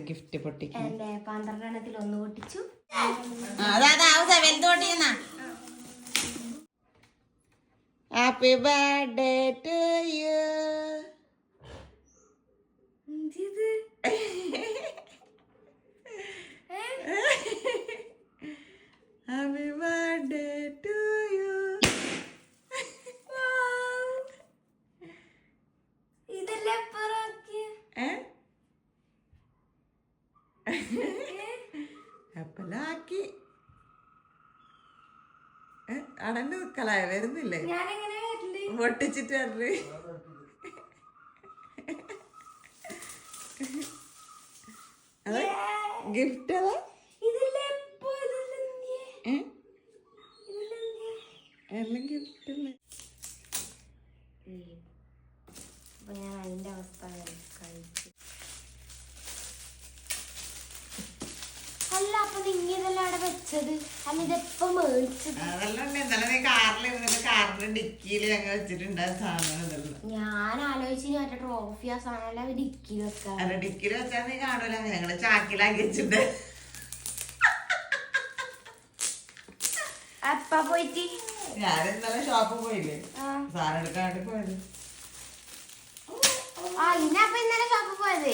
Gift പൊട്ടിക്കും. എന്റെ 12 എണ്ണത്തിൽ ഒന്ന് പൊട്ടിച്ചു. Happy birthday to you. Happy birthday to you. ഇതല്ലേ അപ്പലാക്കി അടന്ന് നിക്കലായ വരുന്നില്ലേ? പൊട്ടിച്ചിട്ട് വരല്. അതെ ഗിഫ്റ്റ് അതാ എല്ലാം ഗിഫ്റ്റ് അല്ലേ. ഞാൻ അതിന്റെ അവസ്ഥ കഴിച്ചു. അല്ല അപ്പൊ നിങ്ങതെല്ലാം അവിടെ വെച്ചത് അല്ല ഇതെപ്പം മേടിച്ചത്? ഞാൻ ആലോചിച്ചു മറ്റേ ട്രോഫി ആ സാധനം ഡിക്കിൽ വെക്കാം. ഡിക്കിൽ വെച്ചാൽ നീ കാണൂല, ഞങ്ങള് ചാക്കിലാക്കി വെച്ചിട്ട്. അപ്പ പോയിട്ട് ഞാൻ ഇന്നലെ ഷോപ്പിൽ പോയില്ലേ സാധനം എടുക്കാണ്ട് പോയത്. ആ ഇന്നപ്പൊ ഇന്നലെ ഷോപ്പിൽ പോയത്.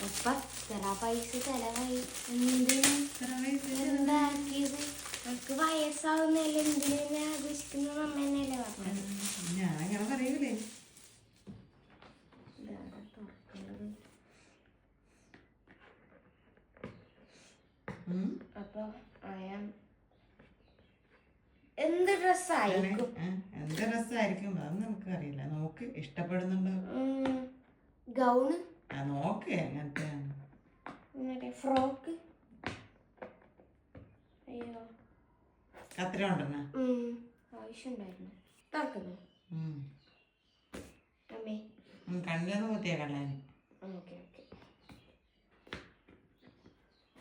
ഇപ്പൊ പൈസ ചെലവായി. എന്താക്കിയത്? നമുക്ക് വയസ്സാവുന്നല്ലേ എന്തിനെ ആഘോഷിക്കുന്ന നമ്മ തന്നെയല്ലേ പറഞ്ഞത്. ഞാനങ്ങനെ പറയൂലേ. അപ്പൊ എന്ത് ഡ്രസ്സായിരിക്കും? എന്ത് ഡ്രസ്സായിരിക്കും അതൊന്നും നമുക്ക് അറിയില്ല. നോക്ക് ഇഷ്ടപ്പെടുന്നുണ്ടോ? ഗൗണ് നോക്ക് അങ്ങനത്തെയാണ്. ഫ്രോക്ക്. അയ്യോ കത്തിര ഉണ്ടെന്നാ ആവശ്യമുണ്ടായിരുന്നു. തുറക്കുന്നു അമ്മേ കണ്ണിന്ന് കുത്തിയ കള്ളാന്. Okay okay.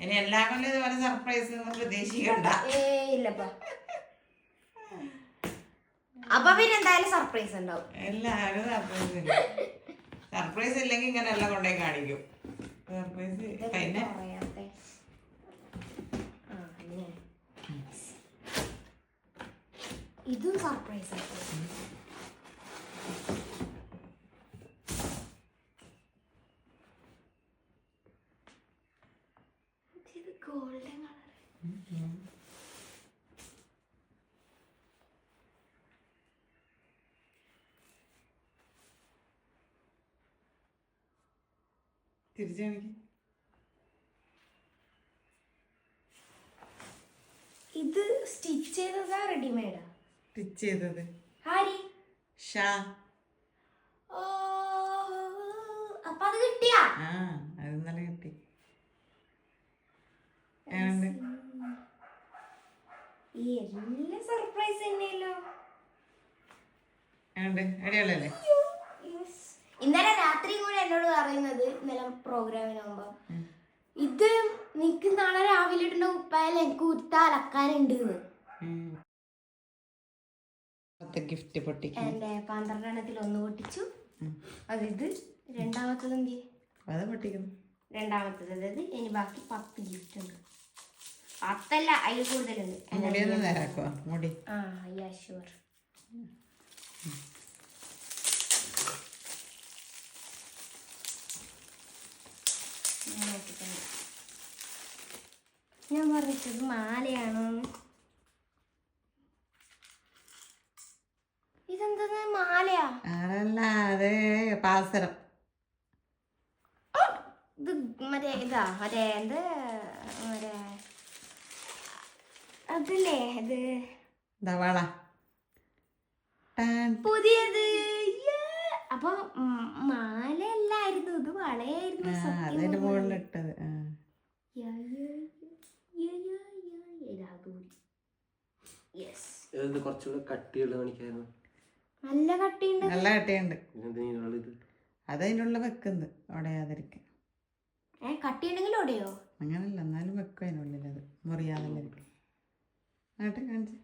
ഇനി എല്ലാ കൊല്ലം ഇതുപോലെ സർപ്രൈസ് ഒന്നും പ്രതീക്ഷിക്കണ്ട. ഇല്ലപ്പാ. അപ്പൊ പിന്നെ എന്തായാലും സർപ്രൈസ് ഉണ്ടാവും. എല്ലാവരും സർപ്രൈസ് ഇല്ല. സർപ്രൈസ് ഇല്ലെങ്കിൽ ഇങ്ങനെ എല്ലാം കൊണ്ടേ കാണിക്കും. സർപ്രൈസ് പിന്നെ ഇതും സർപ്രൈസ് ആണ്. ഇത് ഗോൾഡൻ കളർ. തിരിച്ചു കാണിക്കും. ഇത് സ്റ്റിച്ച് ചെയ്തതാ റെഡിമെയ്ഡാ? സ്റ്റിച്ച് ചെയ്തത്. ഹാരി ഷാ. ഓ അപ്പൊ അത് കിട്ടിയാ? അത് ഇന്നലെ കിട്ടി. ഈ എല്ലാ സർപ്രൈസ് തന്നെയല്ലോ. അടിപൊളിയല്ലേ? ഇന്നലെ രാത്രിയും കൂടെ എന്നോട് പറയുന്നത് ഇന്നലെ പ്രോഗ്രാമിന് മുമ്പ് ഇത് നിനക്ക് നാളെ രാവിലെ ഇടുന്ന കുപ്പായാൽ എനിക്ക് ഉരുത്ത അലക്കാനുണ്ട്. ഗിഫ്റ്റ് പൊട്ടിക്കും. എന്റെ 12 എണ്ണത്തിൽ ഒന്ന് പൊട്ടിച്ചു. ഇത് രണ്ടാമത്തത് എന്ത്? അത് പൊട്ടിക്കുന്നു. രണ്ടാമത്തത് അതായത് ഇനി ബാക്കി 10 ഗിഫ്റ്റ് ഉണ്ട്. 10 അല്ല അതിൽ കൂടുതലുണ്ട്. മുടി ഷുവർ. ഞാൻ പറഞ്ഞത് മാലയാണോന്ന്. ഇതെന്താ മാലയാ? അത് പാസരം. ഇത് മറ്റേ ഇതാ മറ്റേ എന്ത് മറ്റേ അതല്ലേ ഇത് വള പുതിയത്. അപ്പൊ മാല അല്ലായിരുന്നു, ഇത് വളയായിരുന്നു. അതിന്റെ മുകളിലിട്ടത്. കുറച്ചുകൂടെ കട്ടിയുള്ള കാണിക്കായിരുന്നു. നല്ല കട്ടിയുണ്ട്. നല്ല കട്ടിയുണ്ട്. അതതിൻ്റെ ഉള്ളിൽ വെക്കുന്നത് ഉടയാതിരിക്കും. കട്ടിയുണ്ടെങ്കിൽ ഉടയോ? അങ്ങനല്ല, എന്നാലും വെക്കും അതിനുള്ളിൽ. അത് മുറിയാതെ ഇരിക്കും. ആട്ടെ കാണിച്ച്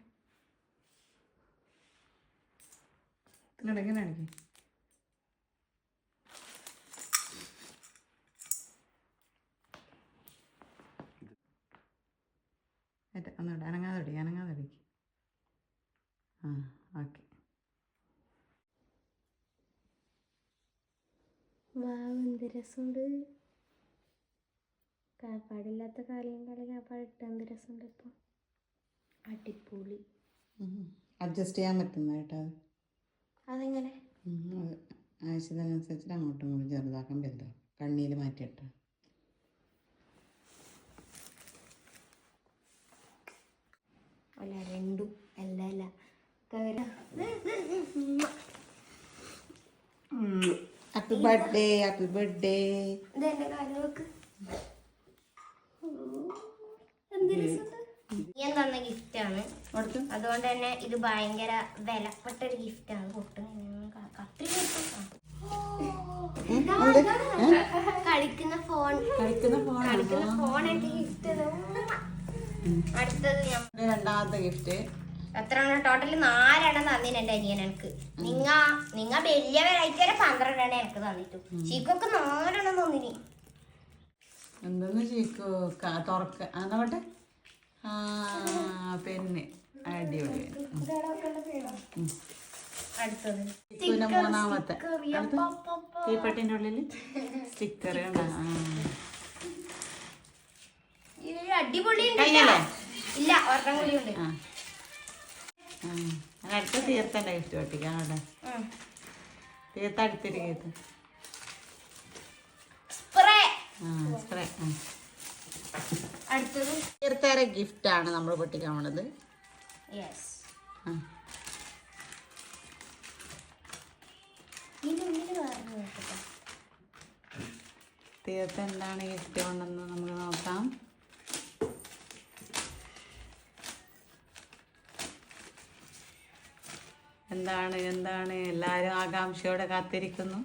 ഇങ്ങനെ കാണിക്കും. ചെറുതായിട്ട് ഒന്നുകൂടെ അനങ്ങാതെ ആ ഓക്കെ. എന്ത് രസമുണ്ട്. കാപ്പാടില്ലാത്ത കാലം കാപ്പാടിട്ട് എന്ത് രസമുണ്ട് ഇപ്പം. അടിപൊളി. അഡ്ജസ്റ്റ് ചെയ്യാൻ പറ്റുന്ന കേട്ടോ അത്. അതെങ്ങനെ? ആവശ്യത്തിനനുസരിച്ചിട്ട് അങ്ങോട്ടും ഇങ്ങോട്ടും ചെറുതാക്കാൻ പറ്റും. കണ്ണിയിൽ മാറ്റിയിട്ട് അല്ല രണ്ടും അല്ല ഹാപ്പി ബർത്ത്ഡേ ഇതെന്റെ കാര്യം നോക്ക്. എന്ത് രസമുണ്ട്. ഞാൻ തന്ന ഗിഫ്റ്റാണ്, അതുകൊണ്ട് തന്നെ ഇത് ഭയങ്കര വിലപ്പെട്ട ഒരു ഗിഫ്റ്റാണ്. കളിക്കുന്ന ഫോൺ എന്റെ ഗിഫ്റ്റ്. അടുത്തത് രണ്ടാമത്തെ ഗിഫ്റ്റ്. എത്ര ടോട്ടല് 4 എണ്ണം തന്നിന് എന്റെ അനിയൻ എനിക്ക്. നിങ്ങ വലിയവരായിട്ട് വരെ 12 എണ്ണം എനിക്ക് തന്നിട്ടു. ചീക്കൊക്കെ 4 എണ്ണം തന്നിനി. എന്തെന്ന് ചീക്കോ തുറക്ക അന്നോട്ടെ. പെണ്ണ് അടിപൊളി. അടുത്തത് മൂന്നാമത്തെ തീപ്പെട്ടിന്റെ ഉള്ളിൽ സ്റ്റിക്കർ അടിപൊളി. ഇല്ല, ഒരെണ്ണം കൂടി ഉണ്ട്. അടുത്ത തീർത്തന്റെ ഗിഫ്റ്റ് പൊട്ടിക്കാൻ കേട്ടോ. തീർത്ത അടുത്തിരിക്കും. സ്പ്രേ. അടുത്തത് തീർത്തേറെ ഗിഫ്റ്റ് ആണ് നമ്മൾ പൊട്ടിക്കാൻ പോണത്. തീർത്ത എന്താണ് ഗിഫ്റ്റ് കൊണ്ടെന്ന് നമുക്ക് നോക്കാം. എന്താണ് എല്ലാരും ആകാംക്ഷയോടെ കാത്തിരിക്കുന്നു.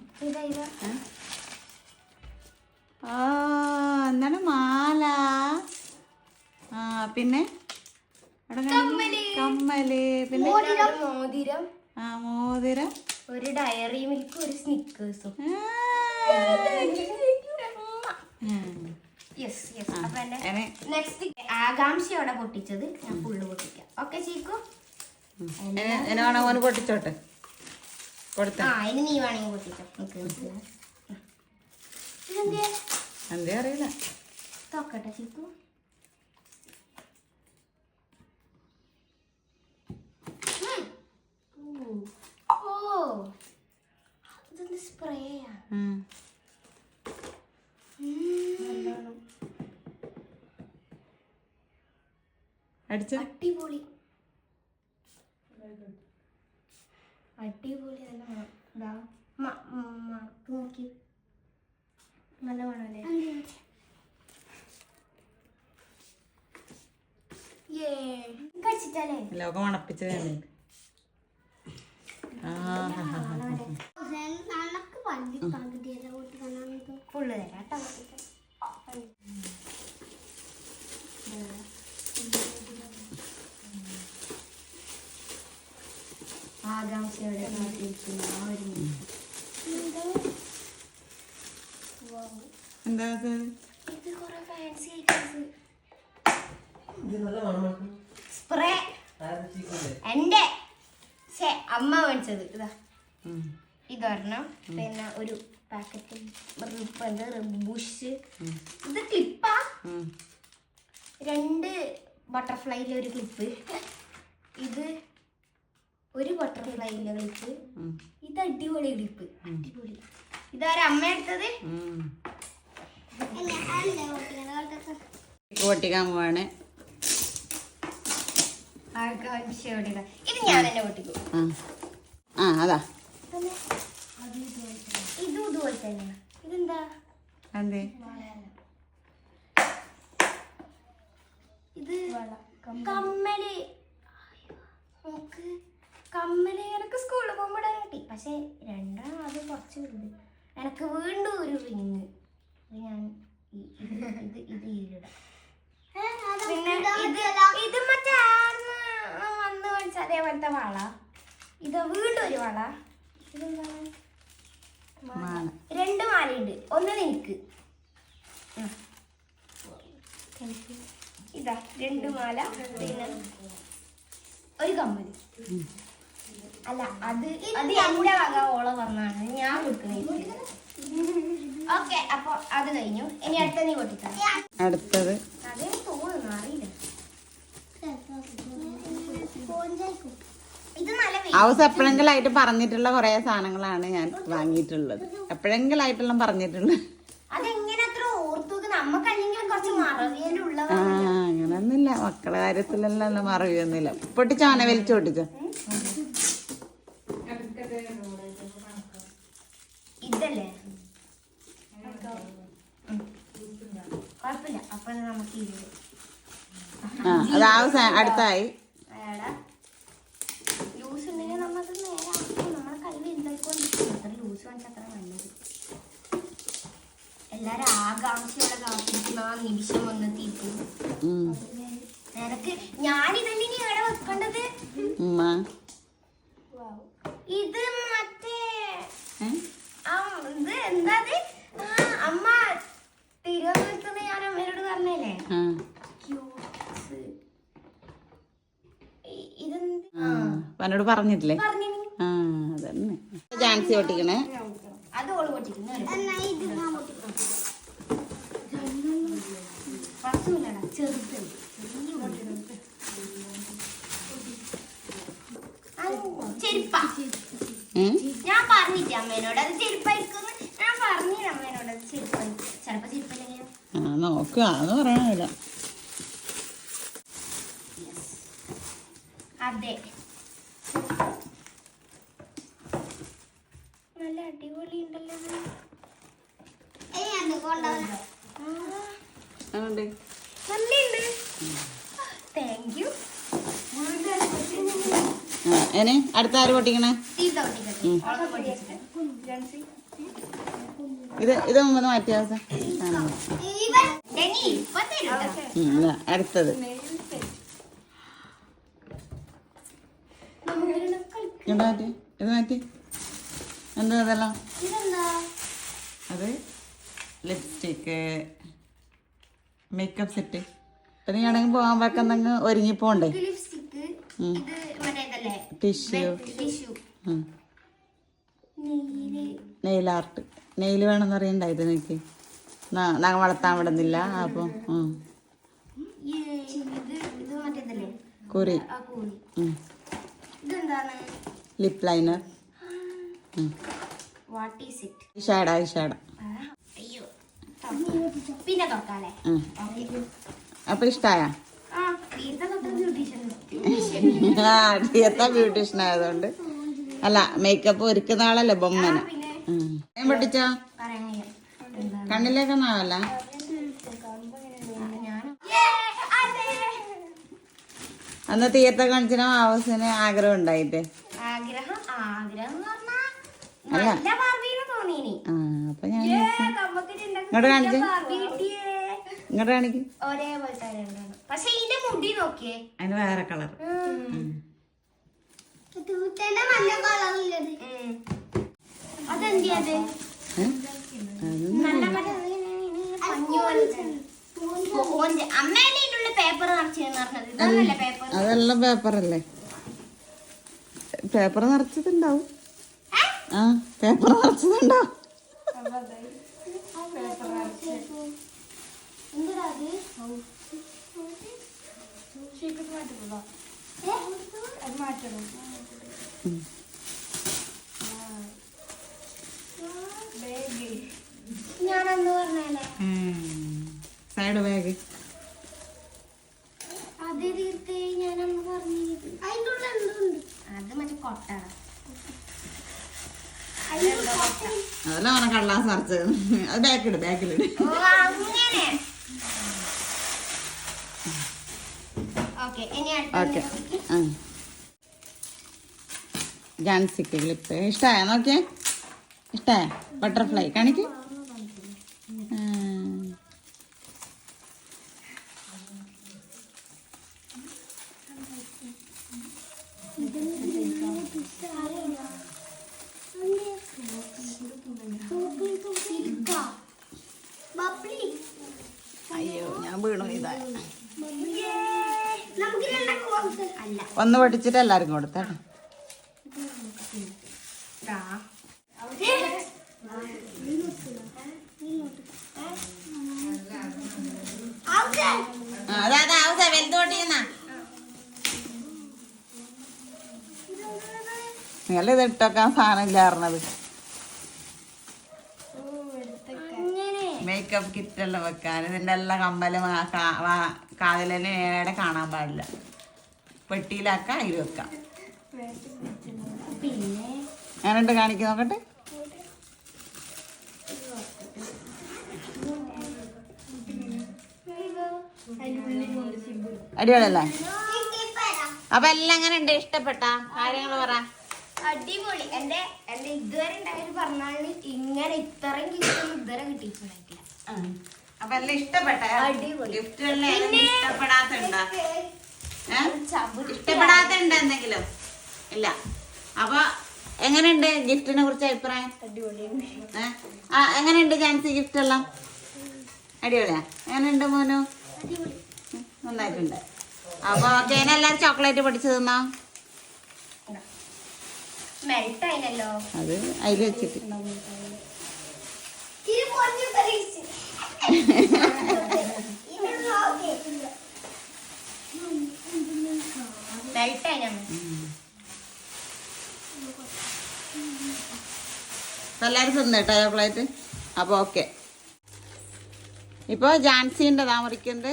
എന്താണ് മാല. പിന്നെ കമ്മല്, പിന്നെ മോതിരം, ഒരു ഡയറി മിൽക്ക്, ഒരു സ്നിക്കേഴ്സും. നെക്സ്റ്റ് ആകാംക്ഷയോടെ പൊട്ടിച്ചത് ഞാൻ ഫുള്ള് പൊട്ടിക്കാം. ഓക്കെ ചീക്കു, ഓന് പൊട്ടിച്ചോട്ടെ. ഇനി നീ വേണമെങ്കിൽ പൊട്ടിച്ചോ. എന്തേ അറിയില്ല. തോക്കട്ടെ ചീക്കു. ഇതൊന്ന് സ്പ്രേയാ. അടിപൊളി. നോക്കി നല്ല മണല്ലേ. കഴിച്ചിട്ടല്ലേ ലോകം മണപ്പിച്ചതല്ലേ. ഫുള്ള് തരാട്ടോ. ആകാംക്ഷയോടെ കാത്തിരിക്കുന്ന ആ ഒരു എന്താ ഇത് കുറെ ഫാൻസി ഐറ്റംസ്. സ്പ്രേ എന്റെ അമ്മ മേടിച്ചത് ഇതാ. ഇതൊരെണ്ണം. പിന്നെ ഒരു പാക്കറ്റ് ബുഷ്. ഇത് ക്ലിപ്പാ. 2 ബട്ടർഫ്ലൈയിലെ ഒരു ക്ലിപ്പ്. ഇത് ഒരു ബട്ടർഫ്ലൈയിലെ ക്ലിപ്പ്. ഇത് അടിപൊളി ക്ലിപ്പ്. അടിപൊളി. ഇതാരാ അമ്മ എടുത്തത്. പൊട്ടിക്കാൻ പോവാണ്. ഇത് ഞാൻ തന്നെ പൊട്ടിക്കും. അതാ ഇതും ഇതുപോലെ തന്നെ. ഇതെന്താ എന്തേ ഇത്? കമ്മല്. നമുക്ക് കമ്മല് എനിക്ക് സ്കൂളിൽ പോകുമ്പോൾ കിട്ടി. പക്ഷെ രണ്ടെണ്ണം അത് കുറച്ച് വലുത്. എനിക്ക് വീണ്ടും ഒരു റിങ്. ഞാൻ ഇത് ഈരിടാം. പിന്നെ ഇത് മറ്റേ വന്ന് മേടിച്ച അതേപോലത്തെ വള. ഇത് വീണ്ടും ഒരു വള. ഇതെന്താണ്? 2 മാലയുണ്ട്. ഒന്ന് നിനക്ക്. ഇതാ 2 മാല പിന്നെ ഒരു കമ്മല്. അല്ല അത് എന്റെ വക ഓള പറഞ്ഞാണ് ഞാൻ കൊടുക്കുന്നത്. ഓക്കെ, അപ്പൊ അത് കഴിഞ്ഞു. ഇനി അടുത്ത നീ പൊട്ടിക്കാം. അടുത്തത് അതേ തോന്നുന്നു, അറിയില്ല. ഇത് നല്ല ഹൗസ് എപ്പോഴെങ്കിലായിട്ട് പറഞ്ഞിട്ടുള്ള കുറെ സാധനങ്ങളാണ് ഞാൻ വാങ്ങിയിട്ടുള്ളത്. എപ്പോഴെങ്കിലായിട്ടെല്ലാം പറഞ്ഞിട്ടുണ്ട്. അതെങ്ങനെ അത്ര ഓർത്തു? നമ്മക്കല്ലെങ്കിലും കുറച്ച് മറവിയിലുള്ളവ. അങ്ങനൊന്നുമില്ല, മക്കളെ കാര്യത്തിലെല്ലാം മറവിയൊന്നുമില്ല. പൊട്ടിച്ചോ, അവനെ വലിച്ചു പൊട്ടിച്ചോ. ഇതല്ലേ കുഴപ്പമില്ല. അപ്പൊ നമുക്ക് ഇത് അത് അടുത്തായി. ലൂസ് ഉണ്ടെങ്കിൽ നമ്മത് നേരെ നമ്മളെ കയ്യിൽ എന്തായിക്കൊണ്ടിരിക്കും. അത്ര ലൂസ് കാണിച്ചാൽ അത്ര നല്ലത്. എല്ലാരും ആകാംക്ഷയോടെ കാത്തിരിക്കുന്ന ആ നിമിഷം വന്നെത്തിയിട്ട് നിനക്ക് ഞാനിതന്നെ ഇനി എവിടെ വെക്കേണ്ടത്? ഇത് മറ്റേ ഇത് എന്താ അമ്മ തിരുവനന്തപുരത്ത് ഞാൻ അമ്മയോട് പറഞ്ഞല്ലേ, എന്നോട് പറഞ്ഞിട്ടില്ലേ? അതന്നെ ജാൻസി പൊട്ടിക്കണേ. അത് ഓള് പൊട്ടിക്കുന്നു. ചെറുത് ചെരുപ്പ. ഞാൻ പറഞ്ഞിട്ട് അമ്മേനോട് അത് ചെരുപ്പായിരിക്കും. ഞാൻ പറഞ്ഞില്ല അമ്മേനോട് അത് ചെരുപ്പായിരിക്കും. ചിലപ്പോ ചെരുപ്പല്ലെങ്കിൽ നോക്കുക എന്ന് പറയാനില്ല. അതെ, നല്ല അടിപൊളി ഉണ്ടല്ലോ. Thank you. ഇനി അടുത്ത ആര് പൊട്ടിക്കണേ? ഇത് മുമ്പ് മാറ്റിയ അടുത്തത് മാറ്റി. ഇത് മാറ്റി. എന്താ അതെല്ലാം? അത് ലിപ്സ്റ്റിക്ക്, മേക്കപ്പ് സെറ്റ്. ഇപ്പൊ നീ ആണെങ്കിൽ പോകാൻ വെക്കുന്നെങ്കിൽ ഒരുങ്ങിപ്പോണ്ടേ. Tissue, nail art. നെയിൽ വേണമെന്ന് അറിയണ്ടായത് എനിക്ക്. നഖം വളർത്താൻ വിടുന്നില്ല. അപ്പൊ കുറി, ലിപ് ലൈനർ, ഐഷാഡ. പിന്നെ തുറക്കാല്ലേ? അപ്പൊ ഇഷ്ടായ? ബ്യൂട്ടീഷ്യൻ ആയതുകൊണ്ട്. അല്ല, മേക്കപ്പ് ഒരുക്കുന്ന ആളല്ലേ ബൊമ്മനെ. പൊട്ടിച്ചോ? കണ്ണിലേക്കൊന്നും ആവല്ല. അന്ന് തീയത്തെ കാണിച്ചിട്ട് ആവശ്യത്തിന് ആഗ്രഹം ഉണ്ടായിട്ട്. അല്ല, അപ്പൊ ഞാൻ ഇങ്ങോട്ട് കാണിച്ചു. ഇങ്ങോട്ട് കാണിക്കും. അതിന് വേറെ കളർ. അതെല്ലാം പേപ്പറല്ലേ? പേപ്പർ നിറച്ചതുണ്ടാവും. ആ, പേപ്പർ നിറച്ചതുണ്ടാവും. ഞാനെന്ന് പറഞ്ഞാലേ സൈഡ് ബാഗ്. അത് തീർത്ത് ഞാനന്ന് പറഞ്ഞത് അതിൻ്റെ ഉള്ള എന്തുണ്ട്? അത് മറ്റേ കൊട്ടാണ്. അതെല്ലാം അവനെ കള്ളാസ് നിറച്ചത്. അത് ബാക്കിട്. അങ്ങനെ. ഓക്കെ, ജാൻസിക്ക് ക്ലിപ്പ് ഇഷ്ടായ? നോക്കിയേ, ഇഷ്ടായ? ബട്ടർഫ്ലൈ കാണിക്ക്. അയ്യോ, ഞാൻ വീണു. ഇതാ നമുക്ക് രണ്ടാക്കും അല്ല ഒന്ന് പൊട്ടിച്ചിട്ട് എല്ലാവർക്കും കൊടുത്തേട്ടോ. നിങ്ങൾ ഇത് ഇട്ടൊക്കെ സാധനം ഇല്ലായിരുന്നത്. മേക്കപ്പ് കിറ്റെല്ലാം വെക്കാൻ ഇതിൻ്റെ എല്ലാം കമ്മലും കാതിലെല്ലാം നേരെ കാണാൻ പാടില്ല. പെട്ടിയിലാക്കാം, അതിൽ വെക്കാം. ഞാനിട്ട് കാണിക്കും നോക്കട്ടെ. അടിപൊളിയല്ലേ? അപ്പൊ എല്ലാം എങ്ങനെ ഉണ്ട്? ഇഷ്ടപ്പെട്ട കാര്യങ്ങൾ പറ. അടിപൊളി. എന്റെ ഇതുവരെ ഉണ്ടായൊരു പറഞ്ഞാൽ ഇങ്ങനെ ഇത്രയും ഗിഫ്റ്റ് ഇതുവരെ കിട്ടിയിട്ടുണ്ടായിട്ടില്ല. അപ്പൊ എല്ലാം ഇഷ്ടപ്പെട്ട ഗിഫ്റ്റുകളിൽ ഇഷ്ടപ്പെടാത്തുണ്ടോ? ഇഷ്ടപ്പെടാത്തുണ്ടോ എന്തെങ്കിലും? ഇല്ല. അപ്പൊ എങ്ങനെയുണ്ട് ഗിഫ്റ്റിനെ കുറിച്ച് അഭിപ്രായം? എങ്ങനെയുണ്ട് ജാൻസി ഗിഫ്റ്റ് എല്ലാം? അടിപൊളിയാ? എങ്ങനെയുണ്ട് മോനു? നന്നായിട്ടുണ്ട്. അപ്പൊ ഓക്കെ, എല്ലാരും ചോക്ലേറ്റ് പൊടിച്ചു തന്നോ? അത് അതിൽ വെച്ചിട്ട് എല്ലാരും തിന്നേട്ടോ ചോക്ലേറ്റ്. അപ്പൊ ഓക്കെ, ഇപ്പൊ ജാൻസിന്റെ മുറിക്കുന്നത്.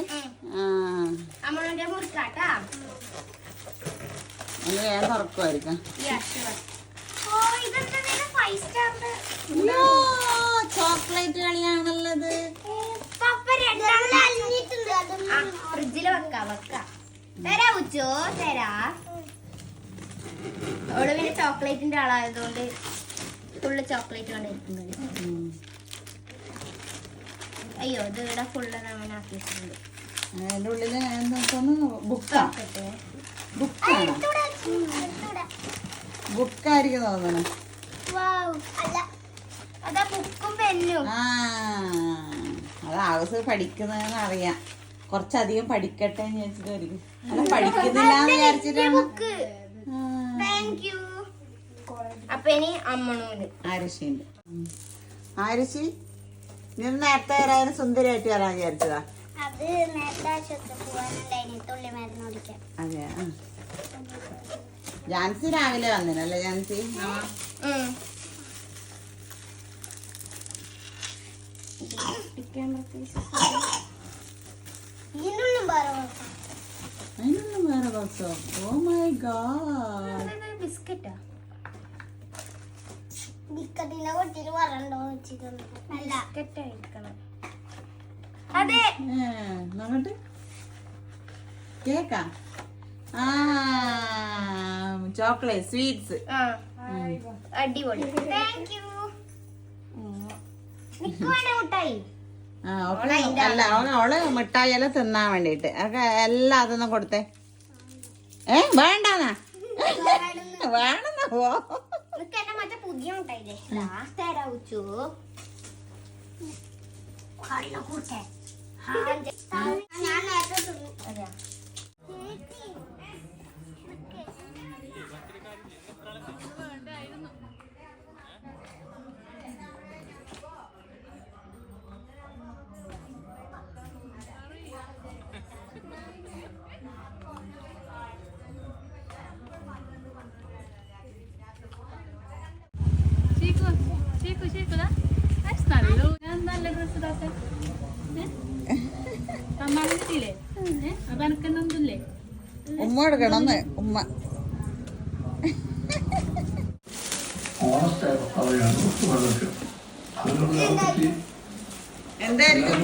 വേഗം തുറക്കുമായിരിക്കും. ചോക്ലേറ്റ് കളിയാണുള്ളത്. ഫ്രിഡ്ജില് വെക്കാം. തരാ ഉച്ചോ തരാ. അവള് പിന്നെ ചോക്ലേറ്റിന്റെ ആളായതുകൊണ്ട് ഫുള്ള് ചോക്ലേറ്റ് കണ്ടിരിക്കുന്നത്. അയ്യോ, ഇത് ഇവിടെ ഫുള്ള് അങ്ങനെ ആക്കിയിട്ടുണ്ട്. അതിന്റെ ഉള്ളില് ബുക്കായിരിക്കും തോന്നണം. അതാ ബുക്കും പെന്നും. അത് ആവശ്യം പഠിക്കുന്നതെന്ന് അറിയാം. കുറച്ചധികം പഠിക്കട്ടെ എന്ന് വിചാരിച്ചിട്ടായിരിക്കും. അല്ല, പഠിക്കുന്നില്ലാന്ന് വിചാരിച്ചിട്ടാണ്. അപ്പൊ ഇനി അമ്മണൂര് ആരുഷിണ്ട്. ആരുഷി, നീ നേരത്തെ വരാനും സുന്ദരിയായിട്ട് വരാൻ വിചാരിച്ചതാ? അത് നേരത്തെ ആശുപത്രി പോകാനുണ്ടായിരുന്നു, തുള്ളി മരുന്ന് കുടിക്കാൻ. അതെ. ജാൻസി രാവിലെ വന്നിനല്ലേ ജാൻസി? അതിനൊന്നും വേറെ ബോക്സോ? Oh my God, ബിസ്ക്കറ്റാ? ബിസ്ക്കറ്റിന്റെ കൊട്ടില് പറയണ്ടോ? ബിസ്ക്കറ്റ് കഴിക്കണം. അതെ, നോക്കട്ടെ. കേക്കാ? Chocolate sweets. അടിപൊളി. Thank you. മിഠായി. അല്ല, അവള് മിഠായി എല്ലാം തിന്നാൻ വേണ്ടിട്ട് എല്ലാം അതൊന്നും കൊടുത്തേ. വേണ്ടാന്നാ? വേണമെന്നാ? പോ. മറ്റേ പുതിയ മിഠായില്ലേ ലാസ്റ്റ് ആരാ ഉച്ചു? ഞാൻ നേരത്തെ തിന്നു. അതെയാ? നല്ല ഡ്രസ് ഇടാത്തെ അമ്മക്കില്ലേ? അപ്പൊ എനക്കെന്നൊന്നില്ലേ? ഉമ്മ കൊടുക്കണമെന്ന്. ഉമ്മ എന്തായിരിക്കും?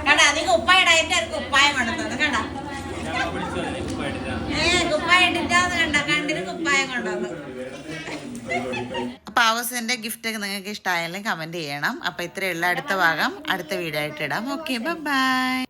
കണ്ടാ, നീ കുപ്പായിടായിട്ട് കുപ്പായം കൊണ്ടുവന്നത് കണ്ടാ? കുപ്പായ ഇട്ടിട്ടാന്ന് കണ്ട കണ്ടിന് കുപ്പായം കൊണ്ടുവന്നു. അപ്പൊ വാവസിന്റെ ഗിഫ്റ്റ് ഒക്കെ നിങ്ങൾക്ക് ഇഷ്ടമായാലും കമന്റ് ചെയ്യണം. അപ്പൊ ഇത്രയുള്ള അടുത്ത ഭാഗം അടുത്ത വീഡിയോ ആയിട്ട് ഇടാം. Okay, by.